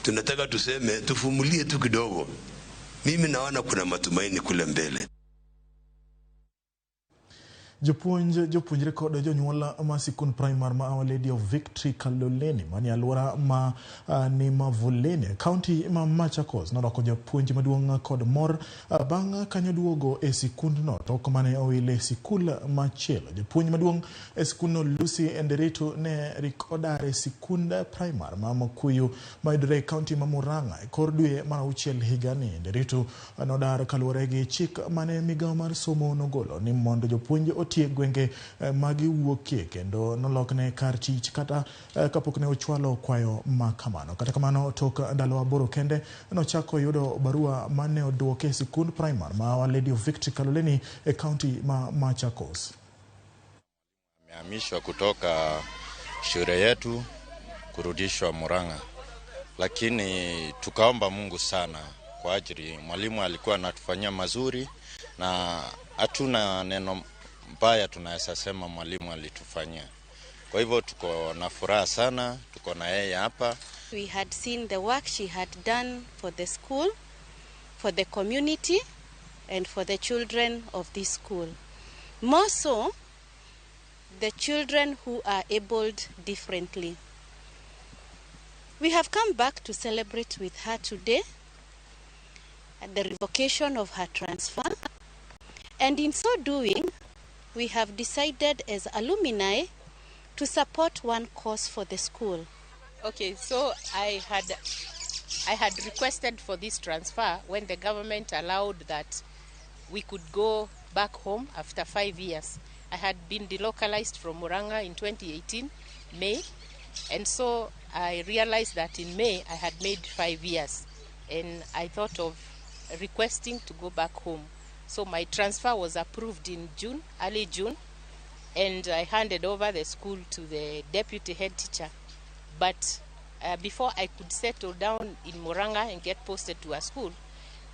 tunataka tuseme tufumulie tu kidogo. Mimi naona kuna matumaini kule mbele. Japuonj kod jonyuol ma sikund primar ma Our Lady of Victory Kaloleni mani alwora ma ni Mavuleni county ma Machakos norwako japuonj maduong' kod mor bang' kanyo duogo e sikund no tok mane owile sikul machielo. Japuonj maduong' e sikund no Lucy Enderitu ne rikodare sikund primar ma Mokuyu maidre county ma Murang'a kor dwe mar 6 higani. Enderitu nodar kaluwore gi chik mane migawo mar somo nogolo ni mondo jopuonj tie gwenge magi wuokie kendo nolokne kar tich kata kapok ne ochwalo kwayo makamano. Kata kamano tok ndalo 8 kende nochako yudo barua mane oduoke sikund primar ma Our Lady of Victory Kaloleni e county ma Machakos. Amehamishwa kutoka shule yetu kurudishwa Murang'a, lakini tukaomba Mungu sana kwa ajili mwalimu alikuwa anatufanyia mazuri na hatuna neno mbaya tunaweza sema mwalimu alitufanyia. Kwa hivyo tuko na furaha sana, tuko na yeye hapa. We had seen the work she had done for the school, for the community and for the children of this school. More so, the children who are abled differently. We have come back to celebrate with her today at the revocation of her transfer. And in so doing, we have decided as alumni to support one cause for the school. Okay, so I had requested for this transfer when the government allowed that we could go back home after 5 years. I had been delocalized from Murang'a in 2018, May, and so I realized that in May I had made 5 years, and I thought of requesting to go back home. So my transfer was approved in June, early June, and I handed over the school to the deputy head teacher. But before I could settle down in Murang'a and get posted to a school,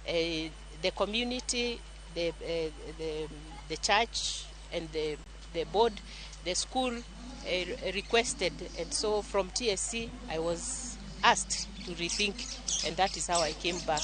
the community, the church and the board, the school requested, and so from TSC I was asked to rethink, and that is how I came back.